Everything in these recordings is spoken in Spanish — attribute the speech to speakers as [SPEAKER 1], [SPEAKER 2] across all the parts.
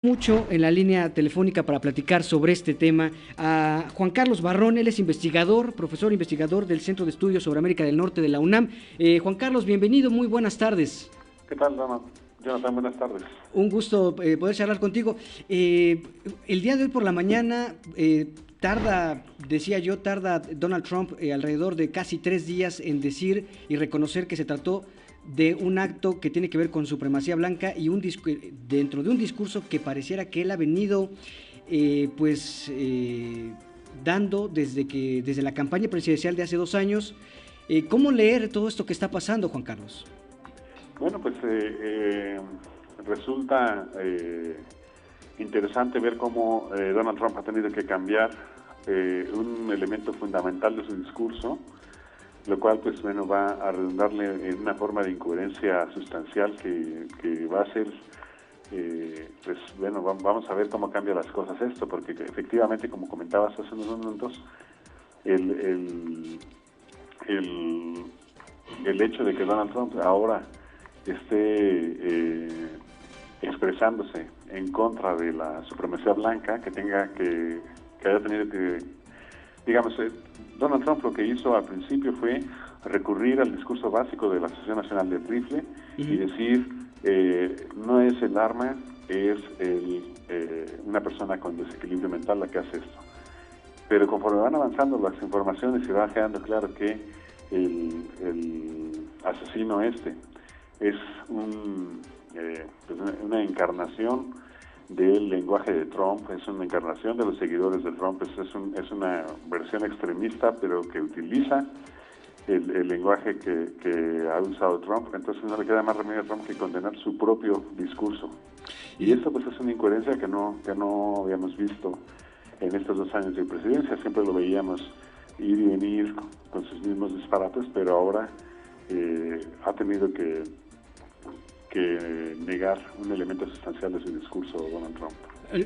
[SPEAKER 1] Mucho en la línea telefónica para platicar sobre este tema a Juan Carlos Barrón. Él es investigador, profesor investigador del Centro de Estudios sobre América del Norte de la UNAM. Juan Carlos, bienvenido, muy buenas tardes.
[SPEAKER 2] ¿Qué tal, Jonathan? Buenas tardes.
[SPEAKER 1] Un gusto poder charlar contigo. El día de hoy por la mañana tarda Donald Trump alrededor de casi 3 días en decir y reconocer que se trató de un acto que tiene que ver con supremacía blanca y dentro de un discurso que pareciera que él ha venido dando desde la campaña presidencial de hace 2 años. ¿Cómo leer todo esto que está pasando, Juan Carlos?
[SPEAKER 2] Bueno, pues resulta interesante ver cómo Donald Trump ha tenido que cambiar un elemento fundamental de su discurso, lo cual pues bueno va a redundarle en una forma de incoherencia sustancial que va a ser pues bueno, vamos a ver cómo cambia las cosas esto, porque efectivamente, como comentabas hace unos momentos, el hecho de que Donald Trump ahora esté expresándose en contra de la supremacía blanca, que haya tenido que, digamos, Donald Trump lo que hizo al principio fue recurrir al discurso básico de la Asociación Nacional del Rifle y decir, no es el arma, es una persona con desequilibrio mental la que hace esto. Pero conforme van avanzando las informaciones y va quedando claro que el asesino es una encarnación del lenguaje de Trump, es una encarnación de los seguidores de Trump, es una versión extremista, pero que utiliza el lenguaje que ha usado Trump. Entonces no le queda más remedio a Trump que condenar su propio discurso. Y esto pues es una incoherencia que no habíamos visto en estos 2 años de presidencia. Siempre lo veíamos ir y venir con sus mismos disparates, pero ahora ha tenido que negar un elemento sustancial de su discurso Donald Trump.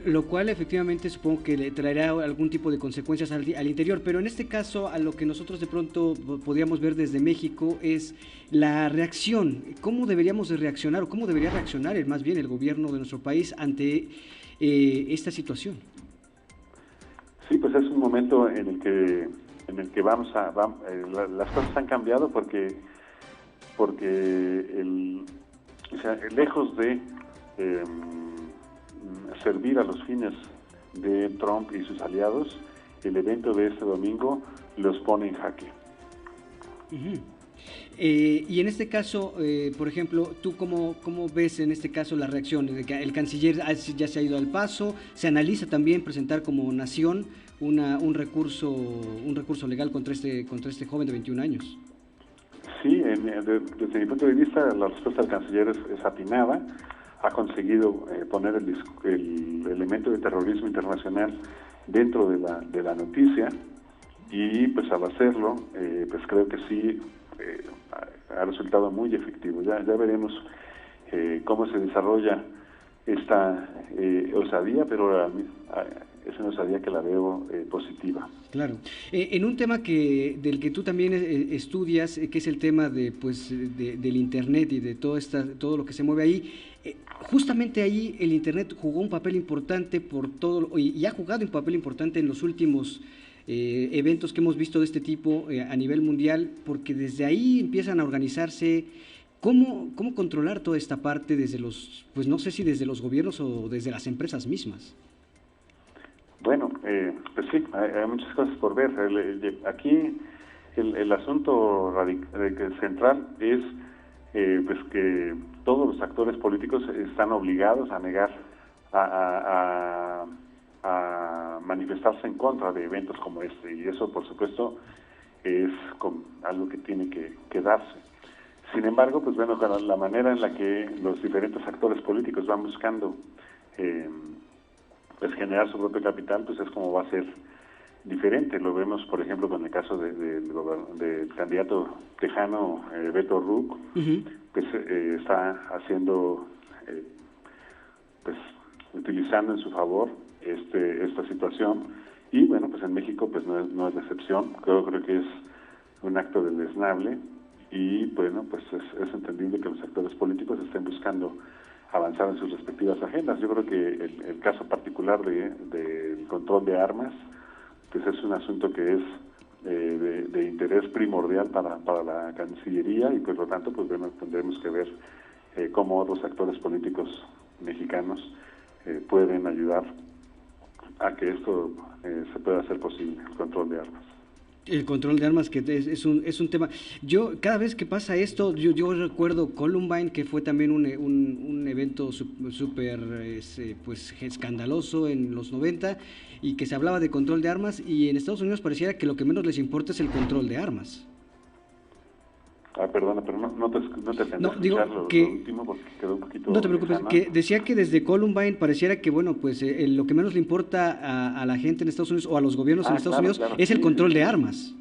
[SPEAKER 1] Lo cual efectivamente supongo que le traerá algún tipo de consecuencias al interior, pero en este caso a lo que nosotros de pronto podríamos ver desde México es la reacción. ¿Cómo deberíamos de reaccionar o cómo debería reaccionar más bien el gobierno de nuestro país ante esta situación?
[SPEAKER 2] Sí, pues es un momento en el que las cosas han cambiado porque lejos de servir a los fines de Trump y sus aliados, el evento de este domingo los pone en jaque.
[SPEAKER 1] Y en este caso, por ejemplo, ¿tú cómo ves en este caso la reacción? De que el canciller ya se ha ido al paso, se analiza también presentar como nación un recurso legal contra este joven de 21 años.
[SPEAKER 2] Sí, desde mi punto de vista, la respuesta del canciller es atinada. Ha conseguido poner el elemento de terrorismo internacional dentro de la noticia y pues al hacerlo, pues creo que sí ha resultado muy efectivo. Ya veremos cómo se desarrolla esta osadía, pero es una osadía que la veo positiva.
[SPEAKER 1] Claro. En un tema del que tú también estudias, que es el tema del Internet y de todo lo que se mueve ahí, justamente ahí el Internet jugó un papel importante y ha jugado un papel importante en los últimos eventos que hemos visto de este tipo a nivel mundial, porque desde ahí empiezan a organizarse. ¿Cómo controlar toda esta parte pues no sé si desde los gobiernos o desde las empresas mismas?
[SPEAKER 2] Bueno, pues sí, hay muchas cosas por ver. Aquí el asunto central es pues que todos los actores políticos están obligados a negar, a manifestarse en contra de eventos como este, y eso por supuesto es algo que tiene que darse. Sin embargo, pues bueno, la manera en la que los diferentes actores políticos van buscando pues generar su propio capital, pues es como va a ser diferente. Lo vemos, por ejemplo, con el caso del candidato tejano Beto O'Rourke, pues está haciendo, pues utilizando en su favor esta situación, y bueno, pues en México pues no es la excepción. Creo que es un acto deleznable y bueno, pues es entendible que los actores políticos estén buscando avanzar en sus respectivas agendas. Yo creo que el caso particular del control de armas, pues es un asunto que es de interés primordial para la Cancillería, y por lo tanto pues tendremos que ver cómo otros actores políticos mexicanos pueden ayudar a que esto se pueda hacer posible, el control de armas.
[SPEAKER 1] El control de armas, que es un tema. Yo, cada vez que pasa esto, yo recuerdo Columbine, que fue también un evento súper pues, escandaloso en los 90, y que se hablaba de control de armas, y en Estados Unidos pareciera que lo que menos les importa es el control de armas.
[SPEAKER 2] Perdona, pero no te
[SPEAKER 1] digo
[SPEAKER 2] lo último porque quedó un poquito...
[SPEAKER 1] No te preocupes, que decía que desde Columbine pareciera que, bueno, pues lo que menos le importa a la gente en Estados Unidos o a los gobiernos en Estados Unidos es el control de armas.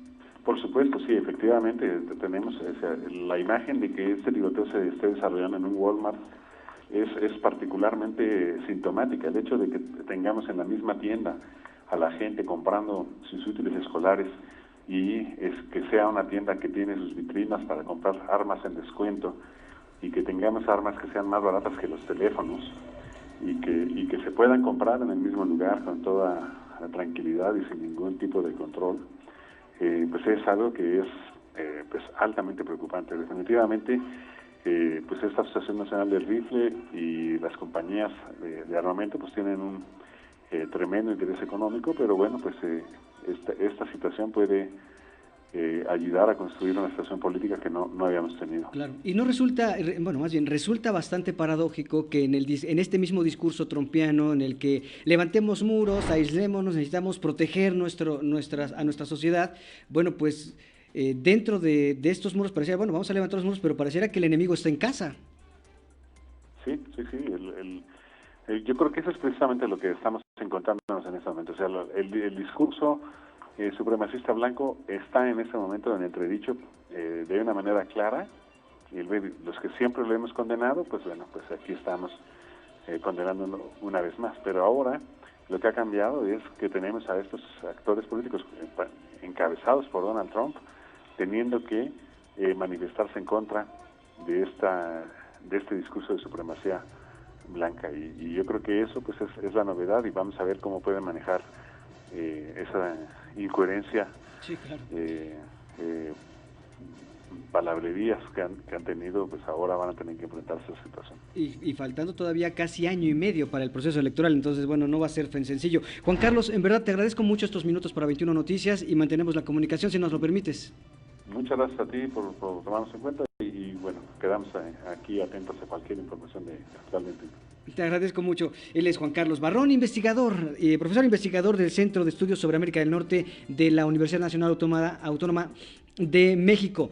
[SPEAKER 2] Por supuesto, sí, efectivamente, tenemos la imagen de que este tiroteo se esté desarrollando en un Walmart es particularmente sintomática. El hecho de que tengamos en la misma tienda a la gente comprando sus útiles escolares, y es que sea una tienda que tiene sus vitrinas para comprar armas en descuento, y que tengamos armas que sean más baratas que los teléfonos, y que se puedan comprar en el mismo lugar con toda la tranquilidad y sin ningún tipo de control, pues es algo que es pues altamente preocupante. Definitivamente pues esta Asociación Nacional del Rifle y las compañías de armamento pues tienen un tremendo interés económico, pero bueno, pues esta situación puede ayudar a construir una situación política que no habíamos tenido.
[SPEAKER 1] Claro, y no resulta, bueno, más bien resulta bastante paradójico que en este mismo discurso trumpiano en el que levantemos muros, aislémonos, necesitamos proteger a nuestra sociedad, bueno, pues dentro de estos muros pareciera, bueno, vamos a levantar los muros, pero pareciera que el enemigo está en casa.
[SPEAKER 2] Sí, yo creo que eso es precisamente lo que estamos encontrándonos en este momento. O sea, el discurso supremacista blanco está en este momento en entredicho de una manera clara, y los que siempre lo hemos condenado, pues bueno, pues aquí estamos condenándolo una vez más. Pero ahora lo que ha cambiado es que tenemos a estos actores políticos encabezados por Donald Trump teniendo que manifestarse en contra de este discurso de supremacía blanca, y yo creo que eso pues es la novedad, y vamos a ver cómo pueden manejar esa incoherencia,
[SPEAKER 1] sí, claro.
[SPEAKER 2] Palabrerías que han tenido, pues ahora van a tener que enfrentarse a esa situación.
[SPEAKER 1] Y faltando todavía casi año y medio para el proceso electoral, entonces bueno, no va a ser tan sencillo. Juan Carlos, en verdad te agradezco mucho estos minutos para 21 Noticias, y mantenemos la comunicación si nos lo permites.
[SPEAKER 2] Muchas gracias a ti por tomarnos en cuenta, y bueno, quedamos aquí atentos a cualquier información actualmente.
[SPEAKER 1] Te agradezco mucho. Él es Juan Carlos Barrón, investigador, profesor investigador del Centro de Estudios sobre América del Norte de la Universidad Nacional Autónoma de México.